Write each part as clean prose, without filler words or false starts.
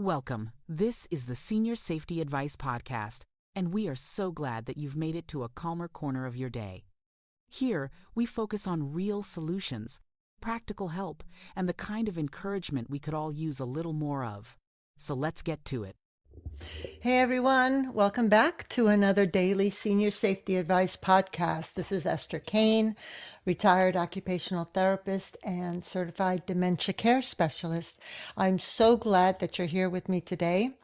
Welcome. This is the Senior Safety Advice Podcast, and we are so glad that you've made it to a calmer corner of your day. Here, we focus on real solutions, practical help, and the kind of encouragement we could all use a little more of. So let's get to it. Hey everyone, welcome back to another daily Senior Safety Advice podcast. This is Esther Kane, retired occupational therapist and certified dementia care specialist. I'm so glad that you're here with me today,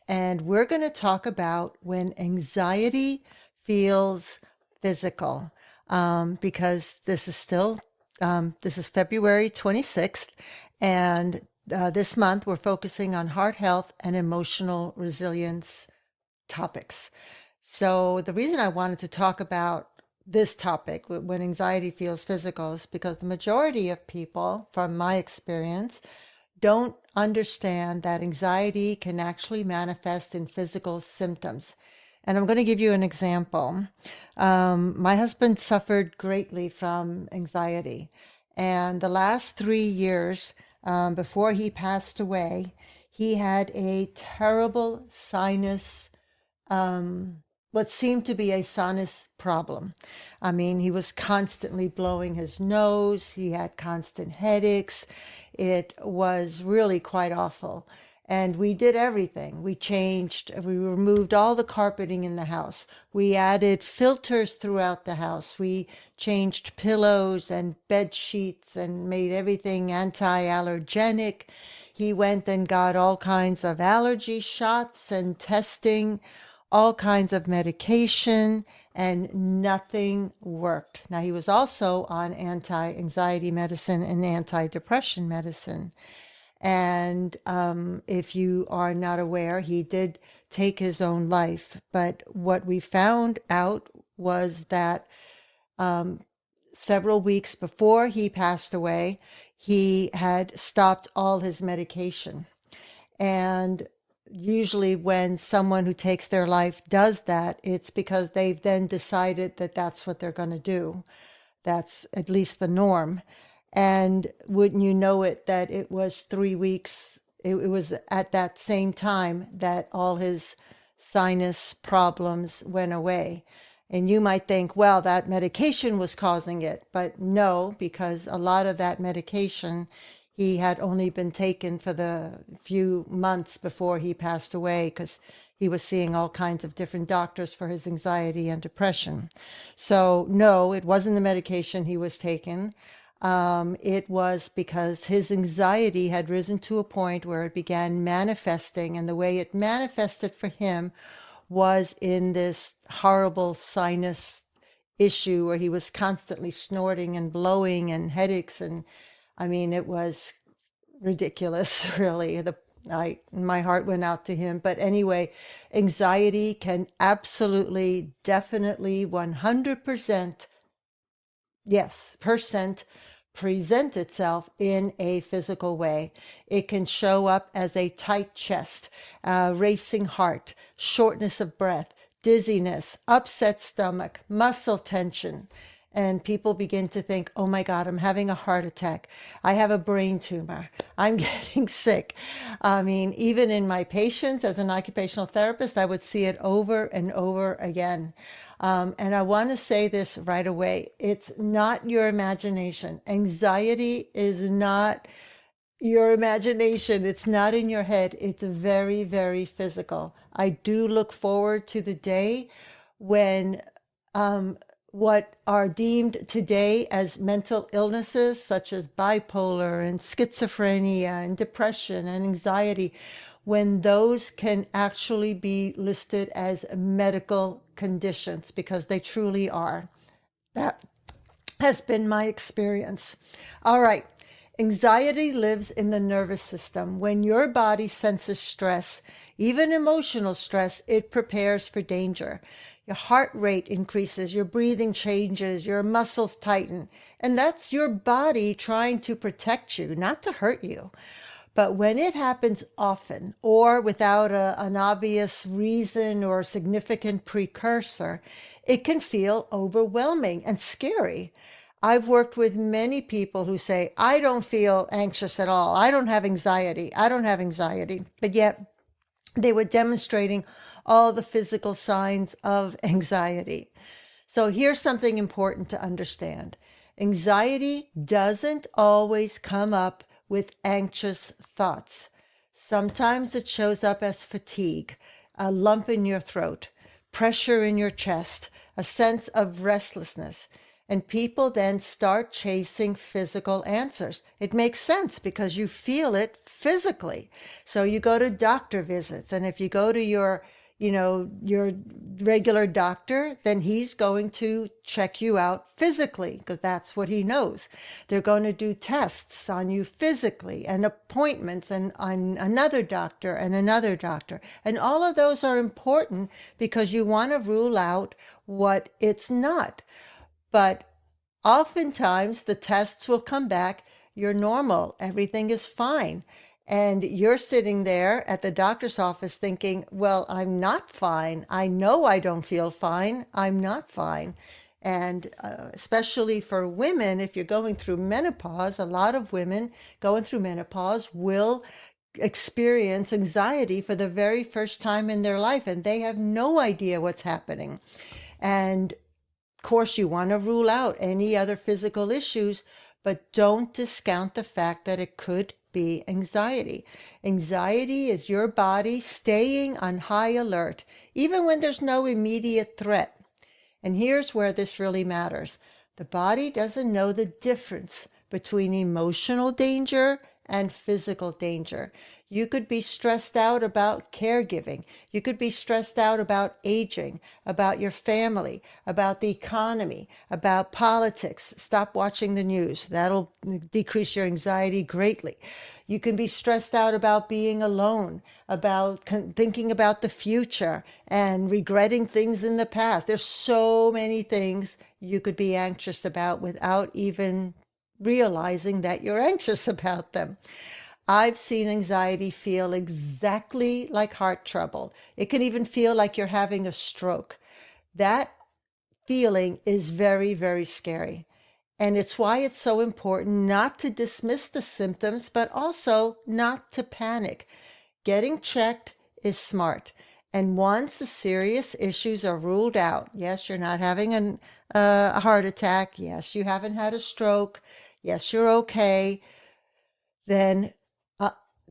and we're going to talk about when anxiety feels physical, because this is February 26th, and this month, we're focusing on heart health and emotional resilience topics. So the reason I wanted to talk about this topic, when anxiety feels physical, is because the majority of people, from my experience, don't understand that anxiety can actually manifest in physical symptoms. And I'm going to give you an example. My husband suffered greatly from anxiety, and the last 3 years, before he passed away, he had a terrible sinus, what seemed to be a sinus problem. I mean, he was constantly blowing his nose. He had constant headaches. It was really quite awful. And we did everything. We removed all the carpeting in the house. We added filters throughout the house. We changed pillows and bed sheets and made everything anti-allergenic. He went and got all kinds of allergy shots and testing, all kinds of medication, and nothing worked. Now, he was also on anti-anxiety medicine and anti-depression medicine. And if you are not aware, he did take his own life. But what we found out was that several weeks before he passed away, he had stopped all his medication. And usually when someone who takes their life does that, it's because they've then decided that that's what they're going to do. That's at least the norm. And wouldn't you know it, that it was 3 weeks, it was at that same time that all his sinus problems went away. And you might think, well, that medication was causing it. But no, because a lot of that medication he had only been taken for the few months before he passed away, because he was seeing all kinds of different doctors for his anxiety and depression. So no, it wasn't the medication he was taking. It was because his anxiety had risen to a point where it began manifesting, and the way it manifested for him was in this horrible sinus issue where he was constantly snorting and blowing and headaches. And I mean, it was ridiculous, really. My heart went out to him. But anyway, anxiety can absolutely, definitely, 100%, yes, percent, present itself in a physical way. It can show up as a tight chest, racing heart, shortness of breath, dizziness, upset stomach, muscle tension. And people begin to think, oh my God, I'm having a heart attack. I have a brain tumor. I'm getting sick. I mean, even in my patients as an occupational therapist, I would see it over and over again. And I want to say this right away. It's not your imagination. Anxiety is not your imagination. It's not in your head. It's very, very physical. I do look forward to the day when what are deemed today as mental illnesses, such as bipolar and schizophrenia and depression and anxiety, when those can actually be listed as medical conditions, because they truly are. That has been my experience. All right. Anxiety lives in the nervous system. When your body senses stress, even emotional stress, it prepares for danger. Your heart rate increases, your breathing changes, your muscles tighten. And that's your body trying to protect you, not to hurt you. But when it happens often or without an obvious reason or significant precursor, it can feel overwhelming and scary. I've worked with many people who say, I don't feel anxious at all. I don't have anxiety. I don't have anxiety. But yet they were demonstrating all the physical signs of anxiety. So here's something important to understand. Anxiety doesn't always come up with anxious thoughts. Sometimes it shows up as fatigue, a lump in your throat, pressure in your chest, a sense of restlessness. And people then start chasing physical answers. It makes sense because you feel it physically. So you go to doctor visits, and if you go to your regular doctor, then he's going to check you out physically because that's what he knows. They're going to do tests on you physically and appointments and on another doctor and another doctor. And all of those are important because you want to rule out what it's not. But oftentimes the tests will come back, you're normal, everything is fine. And you're sitting there at the doctor's office thinking, well, I'm not fine. I know I don't feel fine. I'm not fine. And especially for women, if you're going through menopause, a lot of women going through menopause will experience anxiety for the very first time in their life, and they have no idea what's happening. And of course, you want to rule out any other physical issues, but don't discount the fact that it could be anxiety. Anxiety is your body staying on high alert, even when there's no immediate threat. And here's where this really matters. The body doesn't know the difference between emotional danger and physical danger. You could be stressed out about caregiving. You could be stressed out about aging, about your family, about the economy, about politics. Stop watching the news. That'll decrease your anxiety greatly. You can be stressed out about being alone, about thinking about the future and regretting things in the past. There's so many things you could be anxious about without even realizing that you're anxious about them. I've seen anxiety feel exactly like heart trouble. It can even feel like you're having a stroke. That feeling is very, very scary. And it's why it's so important not to dismiss the symptoms, but also not to panic. Getting checked is smart. And once the serious issues are ruled out, yes, you're not having a heart attack. Yes, you haven't had a stroke. Yes, you're okay. Then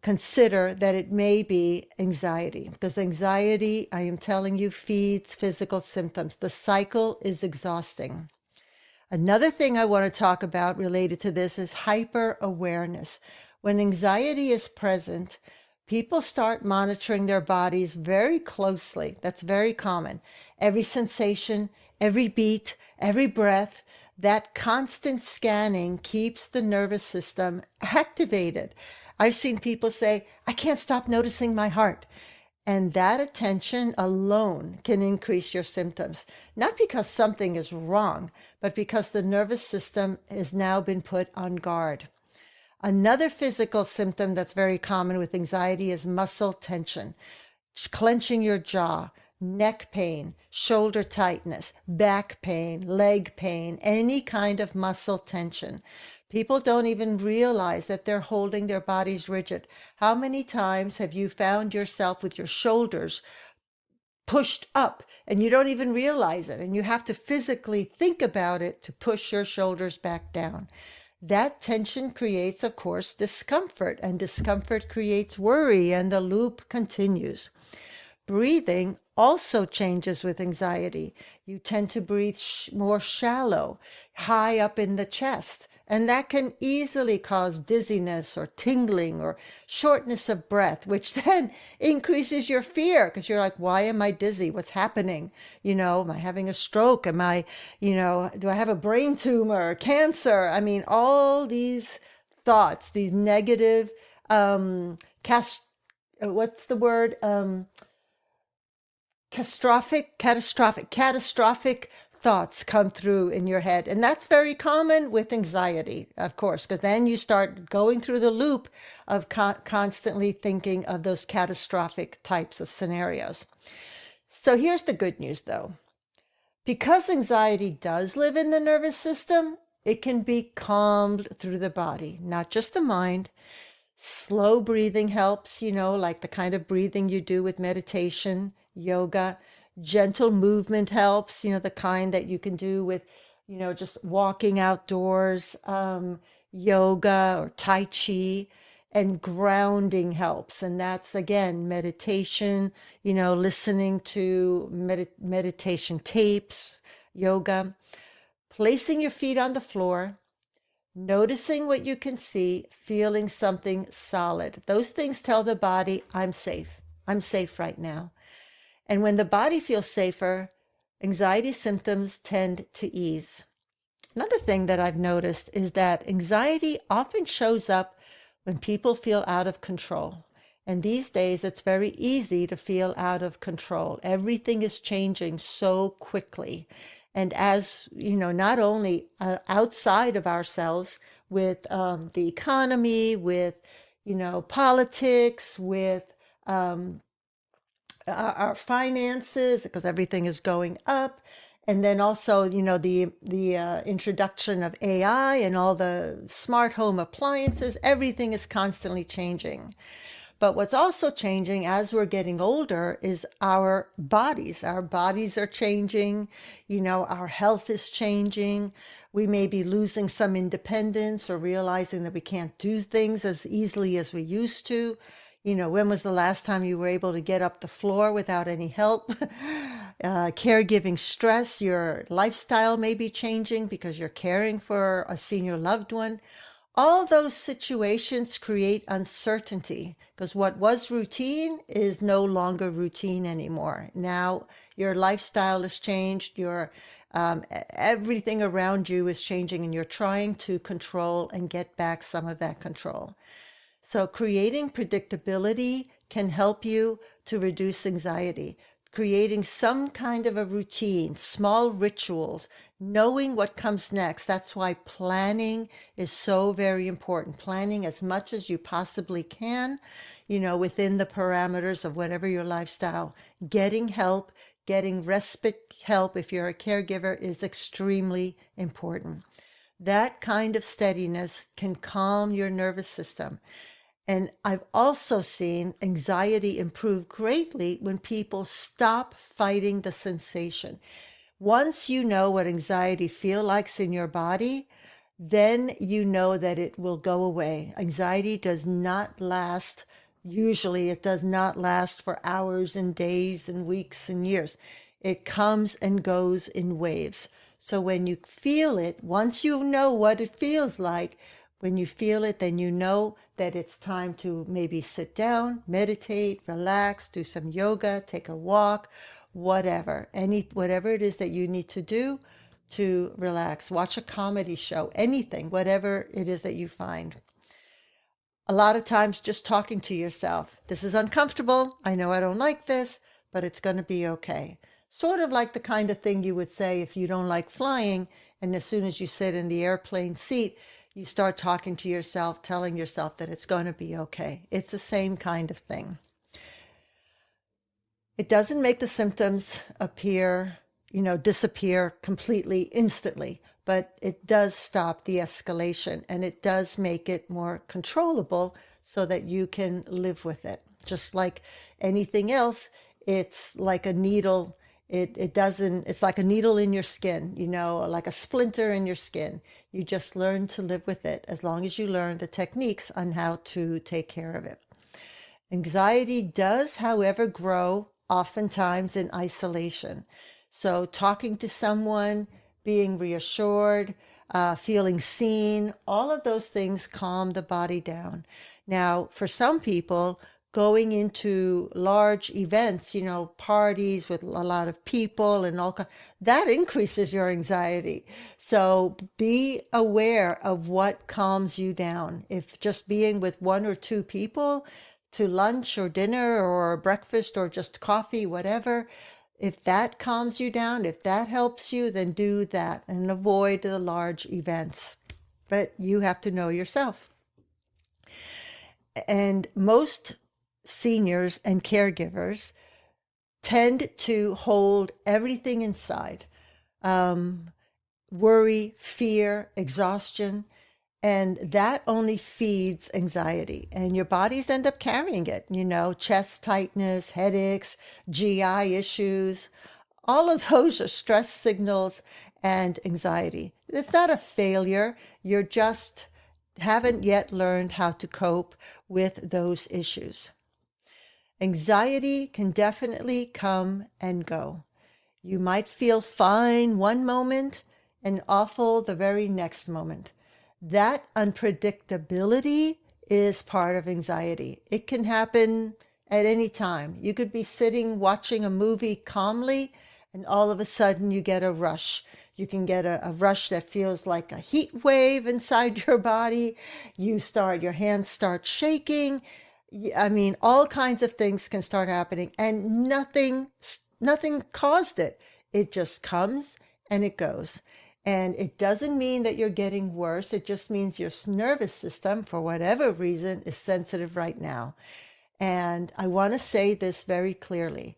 consider that it may be anxiety, because anxiety, I am telling you, feeds physical symptoms. The cycle is exhausting. Another thing I want to talk about related to this is hyper awareness. When anxiety is present, people start monitoring their bodies very closely. That's very common. Every sensation, every beat, every breath, that constant scanning keeps the nervous system activated. I've seen people say, I can't stop noticing my heart. And that attention alone can increase your symptoms, not because something is wrong, but because the nervous system has now been put on guard. Another physical symptom that's very common with anxiety is muscle tension, clenching your jaw, neck pain, shoulder tightness, back pain, leg pain, any kind of muscle tension. People don't even realize that they're holding their bodies rigid. How many times have you found yourself with your shoulders pushed up and you don't even realize it, and you have to physically think about it to push your shoulders back down? That tension creates, of course, discomfort, and discomfort creates worry, and the loop continues. Breathing also changes with anxiety. You tend to breathe more shallow, high up in the chest, and that can easily cause dizziness or tingling or shortness of breath, which then increases your fear because you're like, why am I dizzy? What's happening? Am I having a stroke? Do I have a brain tumor or cancer? I mean, all these thoughts, these negative, what's the word? Catastrophic thoughts come through in your head. And that's very common with anxiety, of course, because then you start going through the loop of constantly thinking of those catastrophic types of scenarios. So here's the good news, though. Because anxiety does live in the nervous system, it can be calmed through the body, not just the mind. Slow breathing helps, like the kind of breathing you do with meditation, yoga. Gentle movement helps, the kind that you can do with, just walking outdoors, yoga or Tai Chi. And grounding helps. And that's, again, meditation, listening to meditation tapes, yoga. Placing your feet on the floor, noticing what you can see, feeling something solid. Those things tell the body, I'm safe. I'm safe right now. And when the body feels safer, anxiety symptoms tend to ease. Another thing that I've noticed is that anxiety often shows up when people feel out of control. And these days, it's very easy to feel out of control. Everything is changing so quickly. And as not only outside of ourselves with the economy, with, politics, with our finances, because everything is going up. And then also, the introduction of AI and all the smart home appliances, everything is constantly changing. But what's also changing as we're getting older is our bodies. Our bodies are changing. Our health is changing. We may be losing some independence or realizing that we can't do things as easily as we used to. When was the last time you were able to get up the floor without any help? Caregiving stress, your lifestyle may be changing because you're caring for a senior loved one. All those situations create uncertainty because what was routine is no longer routine anymore. Now your lifestyle has changed, your everything around you is changing, and you're trying to control and get back some of that control. So creating predictability can help you to reduce anxiety. Creating some kind of a routine, small rituals, knowing what comes next. That's why planning is so very important. Planning as much as you possibly can, within the parameters of whatever your lifestyle. Getting help, getting respite help if you're a caregiver is extremely important. That kind of steadiness can calm your nervous system. And I've also seen anxiety improve greatly when people stop fighting the sensation. Once you know what anxiety feels like in your body, then you know that it will go away. Anxiety does not last. Usually it does not last for hours and days and weeks and years. It comes and goes in waves. So when you feel it, once you know what it feels like, when you feel it, then you know that it's time to maybe sit down, meditate, relax, do some yoga, take a walk, whatever it is that you need to do to relax. Watch a comedy show, anything, whatever it is that you find. A lot of times just talking to yourself. This is uncomfortable. I know I don't like this, but it's going to be okay. Sort of like the kind of thing you would say if you don't like flying, and as soon as you sit in the airplane seat, you start talking to yourself, telling yourself that it's going to be okay. It's the same kind of thing. It doesn't make the symptoms disappear completely instantly, but it does stop the escalation, and it does make it more controllable so that you can live with it. Just like anything else, it's like a needle. It's like a needle in your skin, like a splinter in your skin. You just learn to live with it as long as you learn the techniques on how to take care of it. Anxiety does, however, grow oftentimes in isolation. So talking to someone, being reassured, feeling seen, all of those things calm the body down. Now, for some people, going into large events, parties with a lot of people and all that increases your anxiety. So be aware of what calms you down. If just being with one or two people to lunch or dinner or breakfast or just coffee, whatever, if that calms you down, if that helps you, then do that and avoid the large events. But you have to know yourself. And most seniors and caregivers tend to hold everything inside. worry, fear, exhaustion, and that only feeds anxiety. And your bodies end up carrying it, chest tightness, headaches, GI issues. All of those are stress signals and anxiety. It's not a failure. You're just haven't yet learned how to cope with those issues. Anxiety can definitely come and go. You might feel fine one moment and awful the very next moment. That unpredictability is part of anxiety. It can happen at any time. You could be sitting watching a movie calmly, and all of a sudden you get a rush. You can get a rush that feels like a heat wave inside your body. Your hands start shaking. I mean, all kinds of things can start happening, and nothing caused it. It just comes and it goes. And it doesn't mean that you're getting worse. It just means your nervous system, for whatever reason, is sensitive right now. And I want to say this very clearly.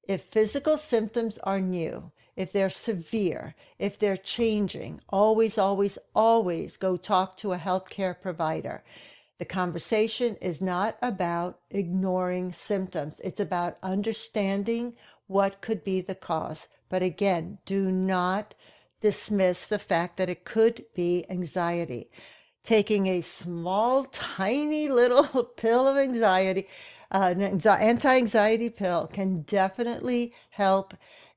If physical symptoms are new, if they're severe, if they're changing, always, always, always go talk to a healthcare provider. The conversation is not about ignoring symptoms. It's about understanding what could be the cause. But again, do not dismiss the fact that it could be anxiety. Taking a small, tiny little pill of anxiety, an anti-anxiety pill, can definitely help,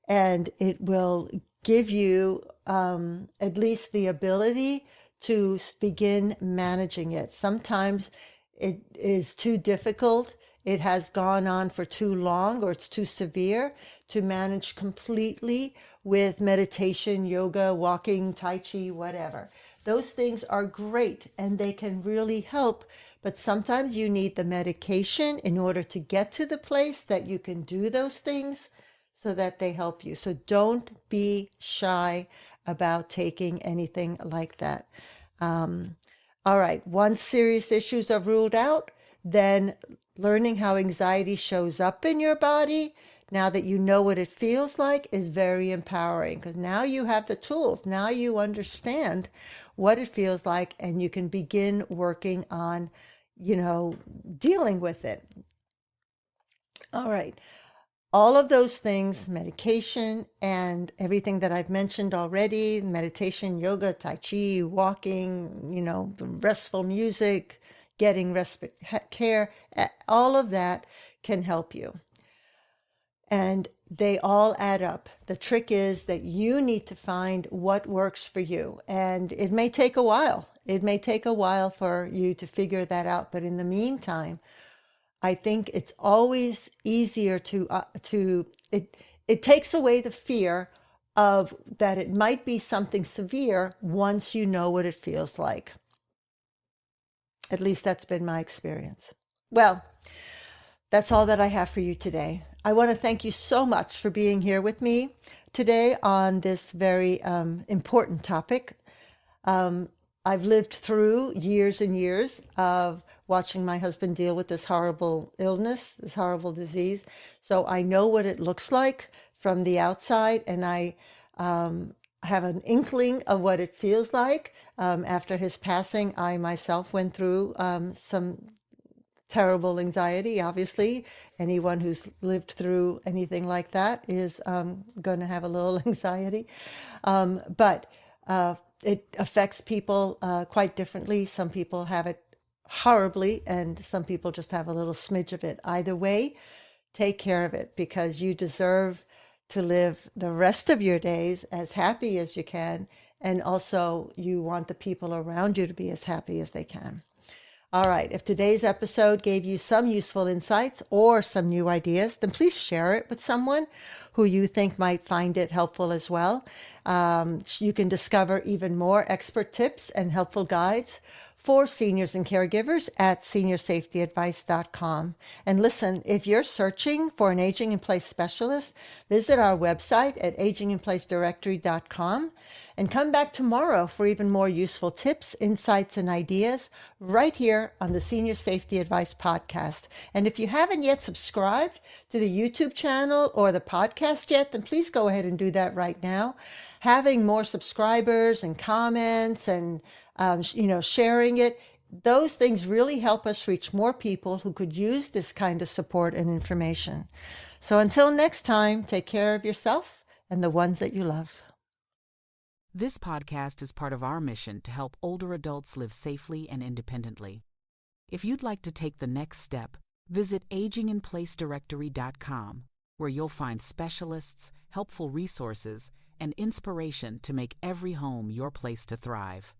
and it will give you at least the ability to begin managing it. Sometimes it is too difficult. It has gone on for too long, or it's too severe to manage completely with meditation, yoga, walking, Tai Chi, whatever. Those things are great and they can really help, but sometimes you need the medication in order to get to the place that you can do those things so that they help you. So don't be shy about taking anything like that. All right, once serious issues are ruled out, then learning how anxiety shows up in your body, now that you know what it feels like, is very empowering, because now you have the tools. Now you understand what it feels like, and you can begin working on, dealing with it. All right. All of those things, medication and everything that I've mentioned already, meditation, yoga, Tai Chi, walking, restful music, getting respite care, all of that can help you. And they all add up. The trick is that you need to find what works for you. And it may take a while. It may take a while for you to figure that out. But in the meantime, I think it's always easier it takes away the fear of that it might be something severe once you know what it feels like. At least that's been my experience. Well, that's all that I have for you today. I want to thank you so much for being here with me today on this very important topic. I've lived through years and years of watching my husband deal with this horrible illness, this horrible disease. So I know what it looks like from the outside, and I have an inkling of what it feels like. After his passing, I myself went through some terrible anxiety. Obviously, anyone who's lived through anything like that is going to have a little anxiety. But it affects people quite differently. Some people have it horribly, and some people just have a little smidge of it. Either way, take care of it, because you deserve to live the rest of your days as happy as you can. And also, you want the people around you to be as happy as they can. All right. If today's episode gave you some useful insights or some new ideas, then please share it with someone who you think might find it helpful as well. You can discover even more expert tips and helpful guides for seniors and caregivers at seniorsafetyadvice.com. And listen, if you're searching for an Aging in Place specialist, visit our website at aginginplacedirectory.com and come back tomorrow for even more useful tips, insights, and ideas right here on the Senior Safety Advice Podcast. And if you haven't yet subscribed to the YouTube channel or the podcast yet, then please go ahead and do that right now. Having more subscribers and comments and sharing it, those things really help us reach more people who could use this kind of support and information. So until next time, take care of yourself and the ones that you love. This podcast is part of our mission to help older adults live safely and independently. If you'd like to take the next step, visit aginginplacedirectory.com, where you'll find specialists, helpful resources, and inspiration to make every home your place to thrive.